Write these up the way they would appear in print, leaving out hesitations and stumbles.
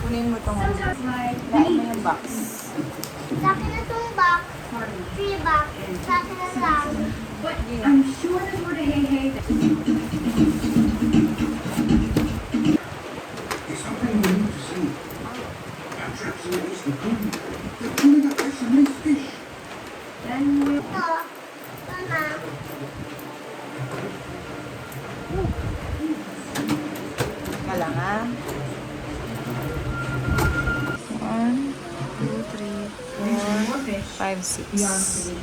Kunin mo itong lain mo yung box. Sa akin na itong box. 3 box. Sa akin na lang. I'm sure that we're to hey. There's something we need to see. Our traps are almost complete. They're pulling up some nice fish. Then we Ito. Mama. Kala nga. 1, 2, 3, 4, 5, 6.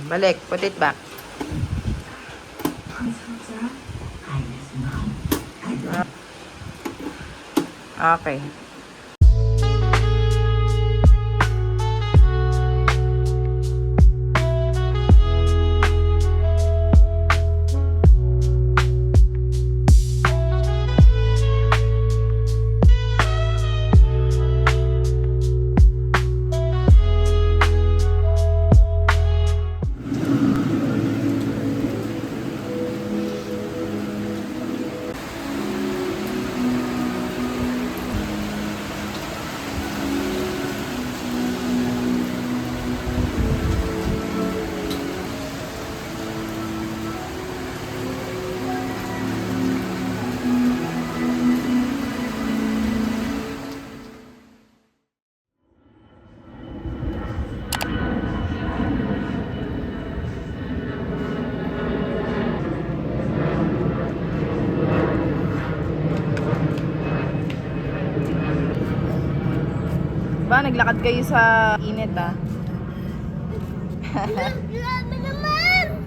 Balik, put it back. Okay. Ba, naglakad kayo sa init ah. Grabe naman!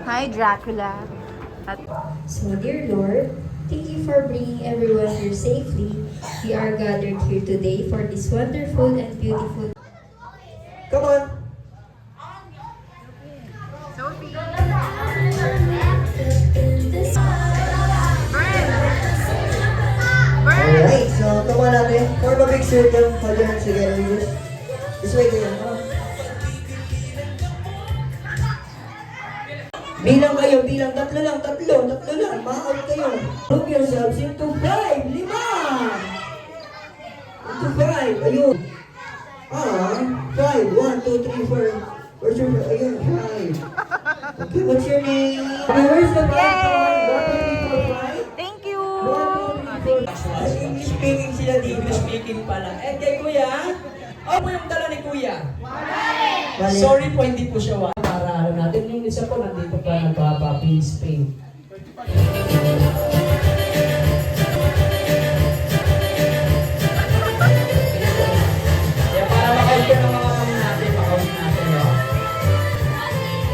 Hi, Dracula. So, dear Lord, thank you for bringing everyone here safely. We are gathered here today for this wonderful and beautiful. Come on. Alright, so come on natin. Form a big circle. Hold your hands together. This way kayo. Bilang kayo, bilang tatlo lang. Ma-out kayo. Group yourselves into 5, 5. Into 5, ayun. 5, 1, 2, 3, 4. Where's your, ayun, 5. Okay, what's your name? Okay, where's the back? 1, 2, 3, 4, 5. Thank you. 1, 2, 3, 4. English speaking sila di English speaking pala. And kay Kuya, ano po yung dala ni Kuya? Wale. Sorry po, hindi po siya wala. Para alam natin, yung isa po nandito pa nagpa-papi Spain. Kaya para makausap ng mga kami natin, makausap natin, no?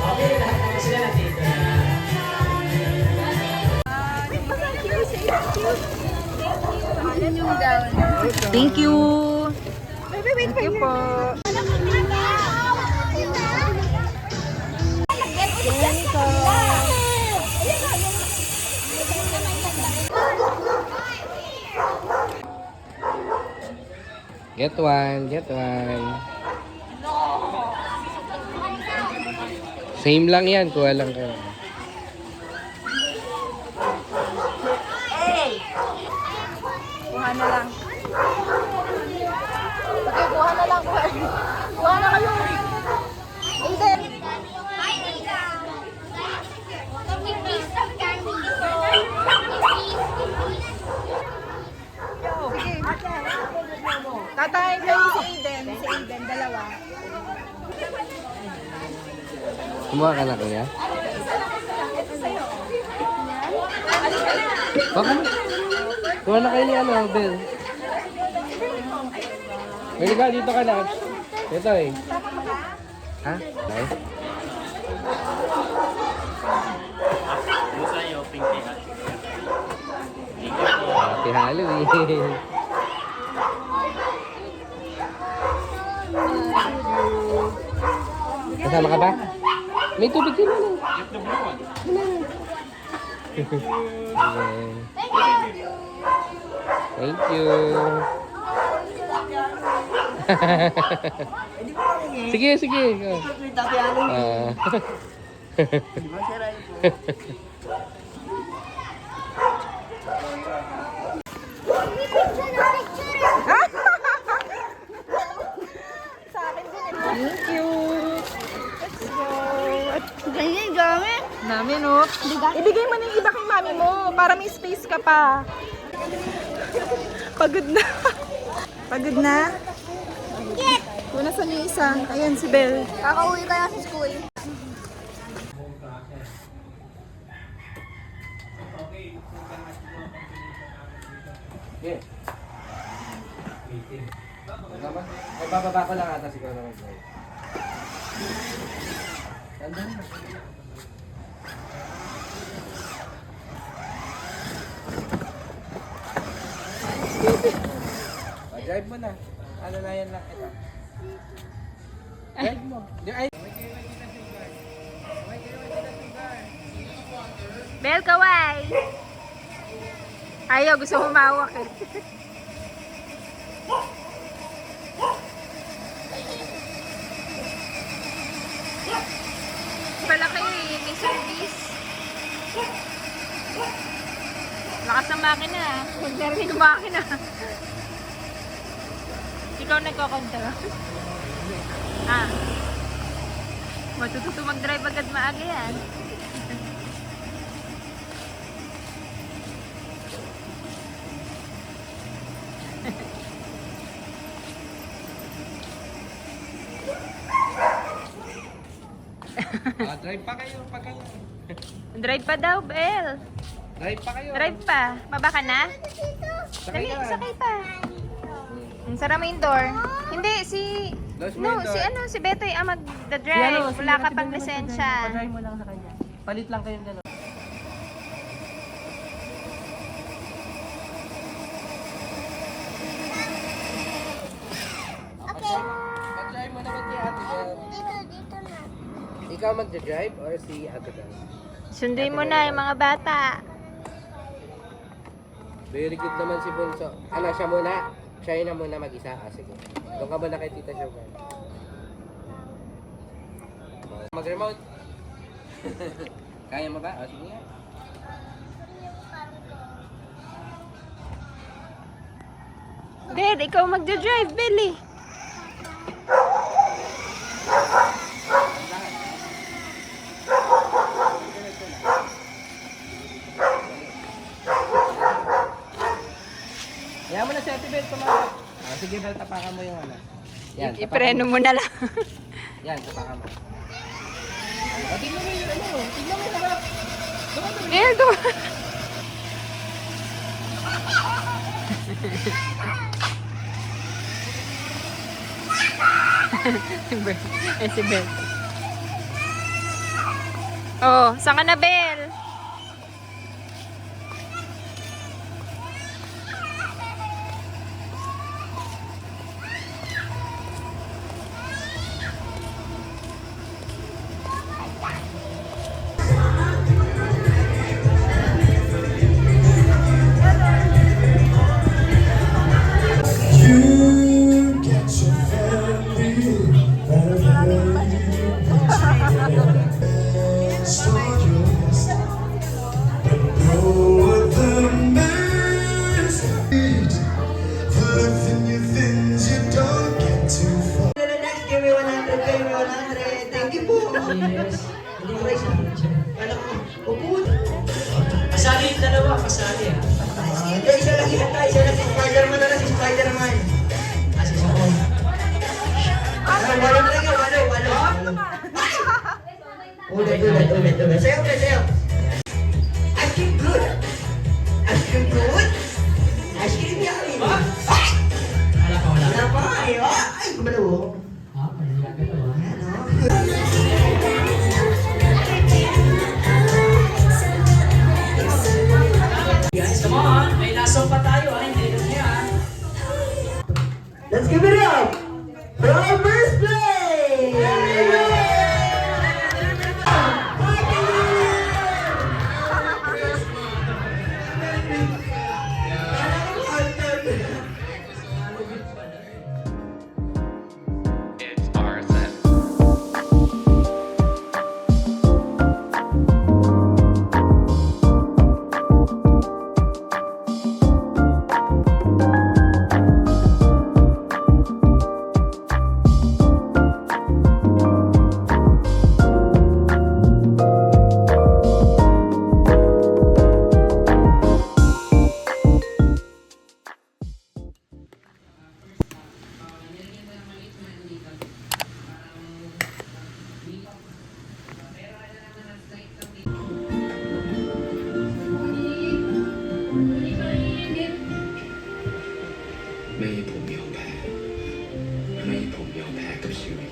Okay, lahat naman sila nandito na. Thank you. Thank you po. Get one, get one. Same lang yan, kuha lang kayo. Kuha na lang. Okay, kuha na lang. Kuha na kayo. Hindi. Tatayin kayo si Aiden. Si Aiden, dalawa. Kumuha ka na kuya? Baka na. Kuha na kayo ni ano, Bel. Pwede ka, dito ka na. Ito eh. Ha? Nice. Happy Halloween. Kasama ka ba? May tubig din ano. Thank you. Sige, sige. Ah. Thank you. Let's go. Ganyan, gamit. Namin, no? Ibigay mo na yung iba kay mami mo para may space ka pa. Pagod na. Pagod na? Kung nasan yung isa? Ayan, si Belle. Kakauwi ka na sa school. Okay. Ay, bababa ko lang ata siguro naman. Tandaan na. Drive mo na. Ano na yan lang ito. Drive mo. Ay. Belle, kaway! Ayaw, gusto humawak eh. Palaki eh, may service. Lakas ng makina ah. Narinig ang makina. Ikaw nagkokontra. Ah. Matututo mag-drive agad maaga yan. Drive pa kayo, pa kayo. Drive pa daw, Belle. Drive pa kayo. Drive pa. Baba ka na? Sakay Dali, ka. sakay pa. Sara mo yung door. Hindi, si... Close mo No, yung door. si ano, si Betoy ang magda-drive. Wala ka pang lisensya. Drive mo lang sa kanya. Palit lang kayong dalawa. Okay. Mag-drive mo naman kay Ate Bel. Dito na. Ikaw mag-drive or si Ate Bel? Sunduin mo na yung mga bata. Very good naman si Bunso. Ano, siya muna? Siya yun na muna mag-isa. Ah, sige. Doon ka muna kay Tita Sugar. Mag-remote. Kaya mo ba? Ah, sige nga. Dad, ikaw magda-drive, Belly. Kaya mo na si Ate Bel, tumakas. Ah, sige Bel, tapakan mo yung ano. Yan, tapakan Ipreno mo na lang. Yan, tapakan mo. Ah, tignan mo yung ano. Tignan mo yung harap. Belle, doon. Si Belle. Oh, saan ka na, Belle? You get your family start your best, but no other man's need for lifting you things you don't get too far. Next, give me 100, give me 100. Thank you po. Yes. Hindi ko rin alam ko, upo. Kasali yung dalawa, kasali ah. Isa lang si Spider-Man na lang, si Spider-Man. Ah, si Sokon. Walo na lang yun, walo. Ulit. Sayo. I feel good. Ice cream yummy. Wala pa. Ay, gumalaw. Malala ka to Guys, come on. May lasong pa tayo. Hindi na yan. Let's give it up for our first play! It's RSN.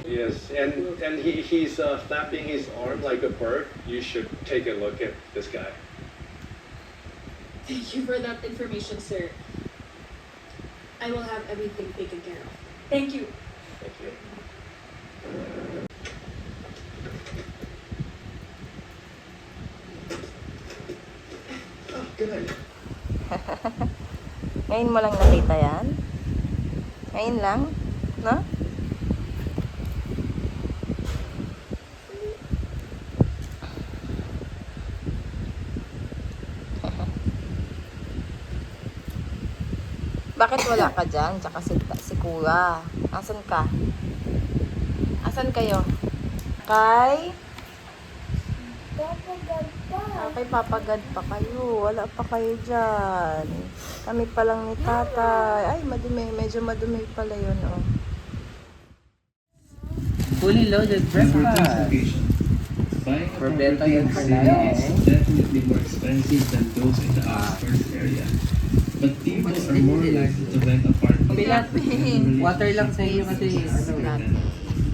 Yes, and he's flapping his arm like a bird. You should take a look at this guy. Thank you for that information, sir. I will have everything taken care of. Thank you. Thank you. Oh, good. Ngayon mo lang nakita yan? Ngayon lang? No? Bakit wala ka dyan? Tsaka si Kuya. Asan ka? Asan kayo? Kay? Papagad pa. Kay papagad pa kayo. Wala pa kayo dyan. Kami pa lang ni tatay. Ay, madumi. Medyo madumi pala yun, oh. Fully loaded For this breakfast. occasion, buying a Probeto property yan in the pala, city eh. is definitely more expensive than those in the outskirts area. But people are more likely to rent apartments. Bilat. Generally, Water lang sa iyo kasi ano.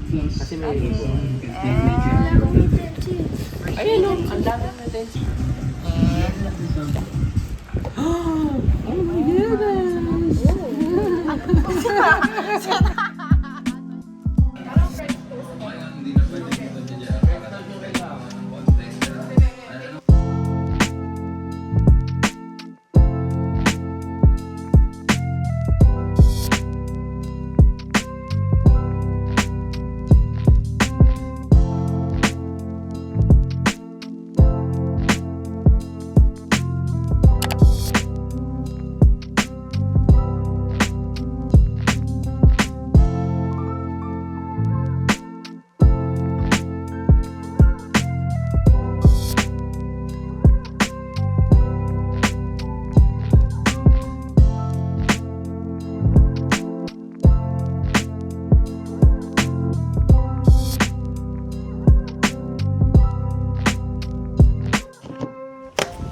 Plus, Kasi may- someone can take nature for granted. Ayun o, ang dami natin. Oh my goodness!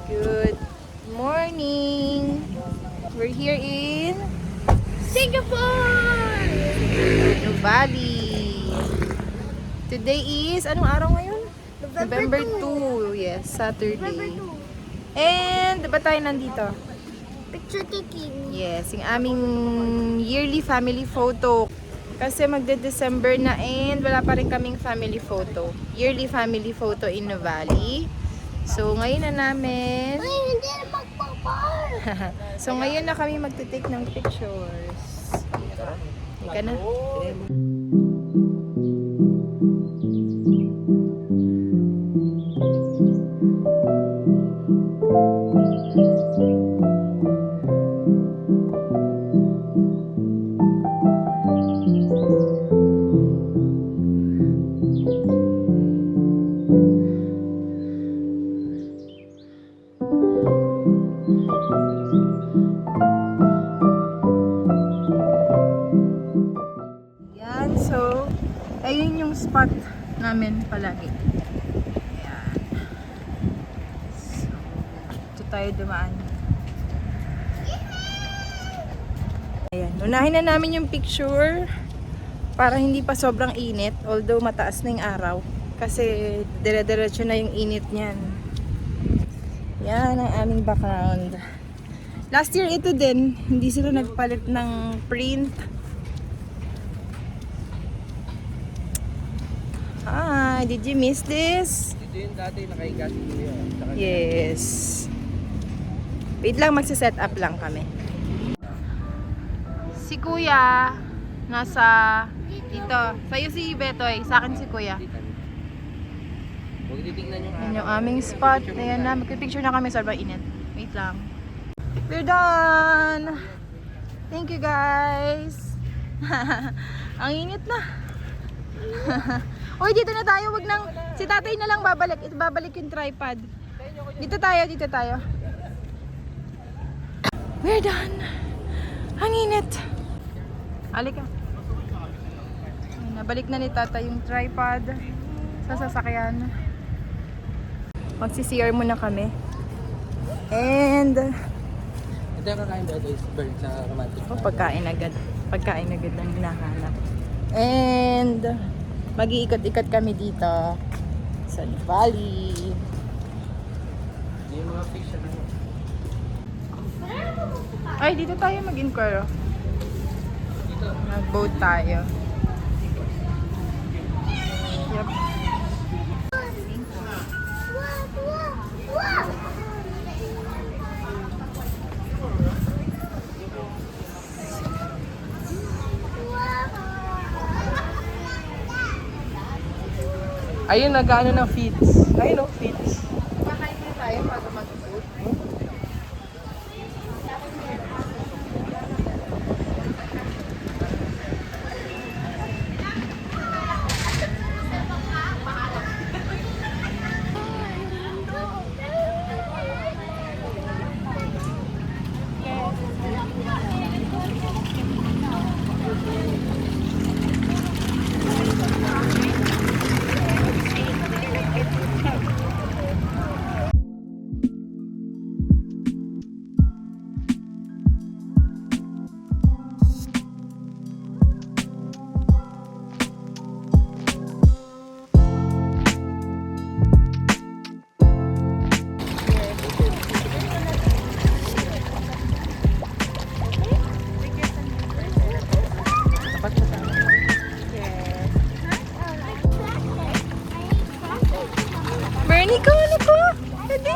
Good morning! We're here in Singapore! Nuvali. Today is, anong araw ngayon? November 2. Yes, Saturday. November 2. And, ba tayo nandito? Picture taking. Yes, yung aming yearly family photo. Kasi magde-December na and wala pa rin kaming family photo. Yearly family photo in Nuvali. So, ngayon na namin. Ay, hindi na magpapar! So, ngayon na kami magte-take ng pictures. Ika na. Yan, so, ayun yung spot namin palagi. Ayan. So, ito tayo dumaan. Ayan, unahin na namin yung picture para hindi pa sobrang init, although mataas na yung araw. Kasi dire-diretso na yung init niyan. Yan ang aming background. Last year ito din, hindi sila nagpalit ng print. Hi, did you miss this? Ito yung dati nakahiga si Kuya. Tsaka Yes. Wait lang, magsiset up lang kami. Si Kuya, nasa dito. Sa'yo si Betoy, sa akin si Kuya. Huwag titignan yung Yan yung aming spot. Ayan na, magpipicture na kami. Sobrang init. Wait lang. We're done! Thank you guys! Ang init na. Uy, dito na tayo. Wag nang, si tatay na lang babalik. Babalik yung tripod. Dito tayo, dito tayo. We're done! Ang init! Halika. Nabalik na ni tata yung tripod sa sasakyan. Magsi-CR muna kami. And ito yung kakain ba ito is bird sa romantic. pagkain agad. Pagkain agad lang hinahanap. And mag-iikot-ikot kami dito sa Valley. Yung mga fish na Ay, dito tayo mag-inquire. Mag-boat tayo. Yep. ayun, nag-ano ng feeds. Ayun o, feeds. Pakain na tayo bago mag-boat. Bernie ko, ano ko? Pwede?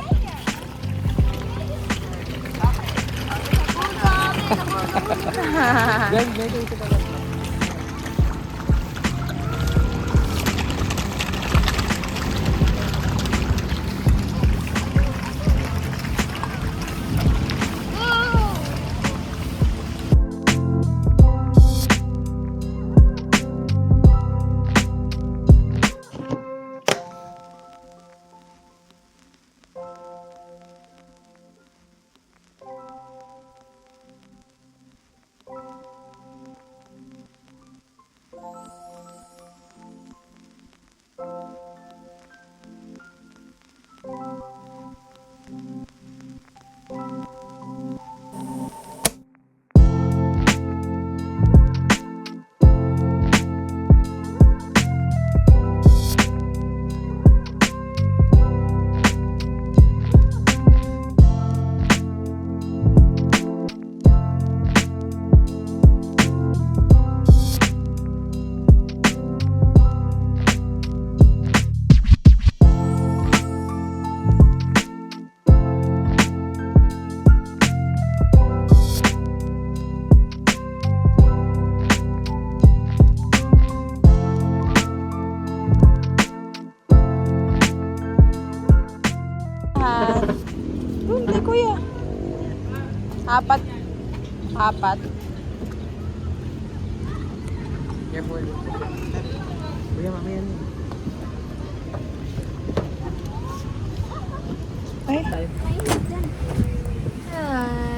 Hindi, kuya. Apat. Careful. Kuya, mamaya na. Ay. Hi.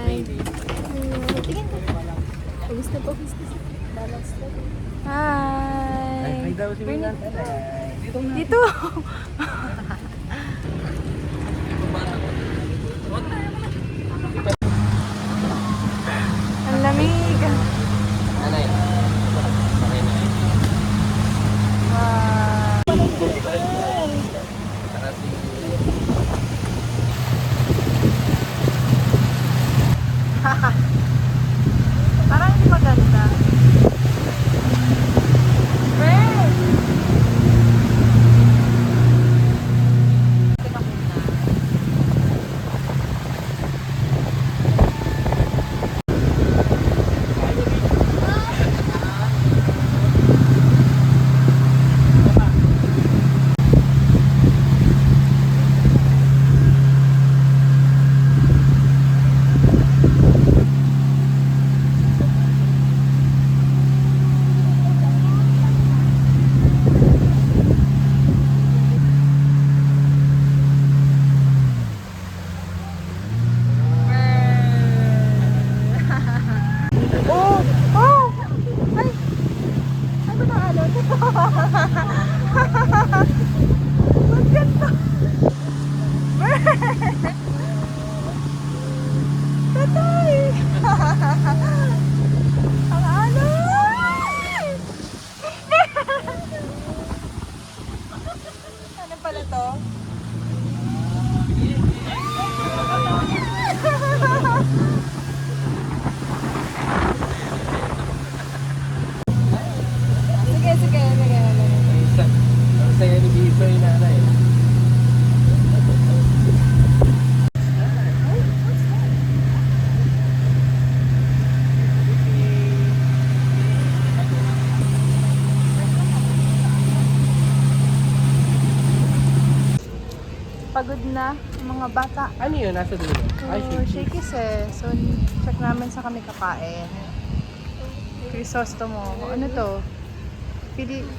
Maybe. Tingin ko. Kamusta po? Balance po. Hi. Ay daw si Wingan. Dito. Ang lamig. Nanay. Okay na. Wow. Saka si... Parang hindi maganda. Friend! Ba't ganito? Tatay! Ang alay! Ano pala to? Sige, sige, sige. Ang saya ni Bito yung nanay. Pagod na ang mga bata. Ano yun? Nasa dulo? Ay, So, shake. Shakey's eh. So, check namin sa kami kakain. Crisostomo. Ano to?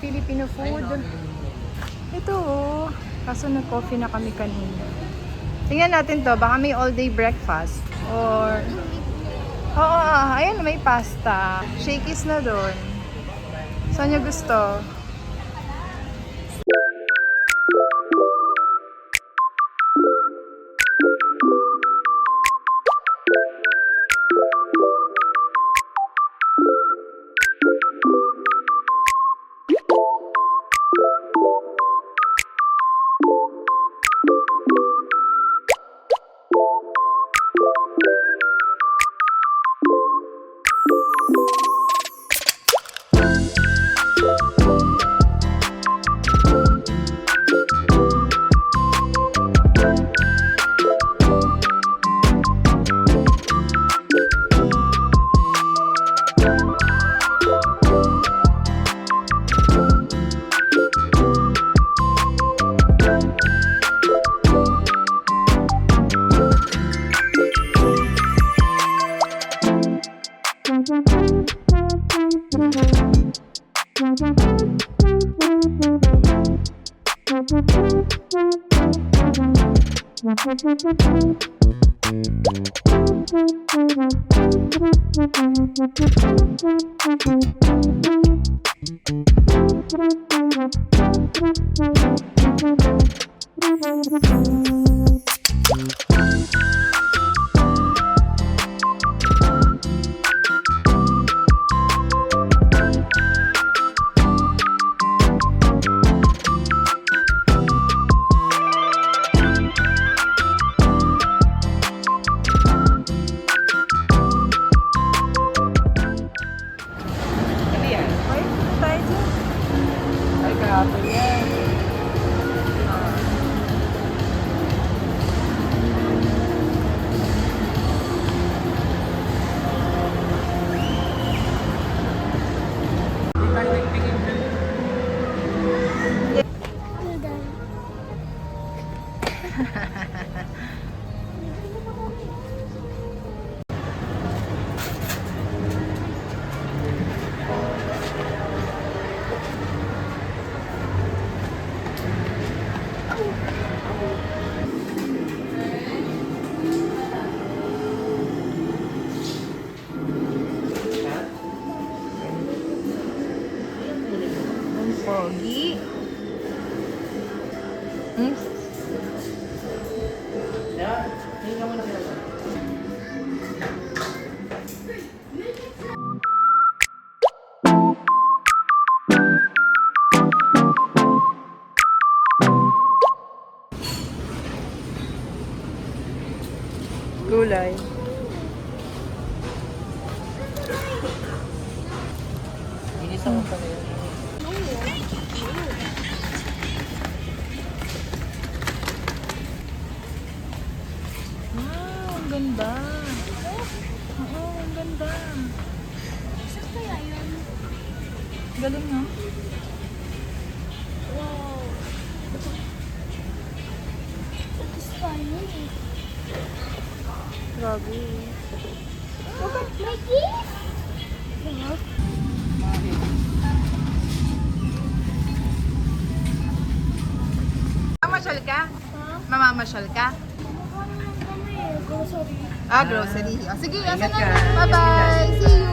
Filipino food. Ito oh. Kaso nag-coffee na kami kanina. Tingnan natin to. Baka may all-day breakfast. Or... Oo, ayan may pasta. Shakey's na doon. Saan niyo gusto? Pogi. Gulay. Inisa mo pa rin. Wow, ang ganda. Oo, ang ganda. Saan kaya yun? Galing no? Wow. Satisfying eh. Grabe. Look at my teeth! Mamasyal ka? Mamamasyal ka? Grocery. Ah, grocery. Oh, sige, asan Ingat na? ka. Bye-bye. See you.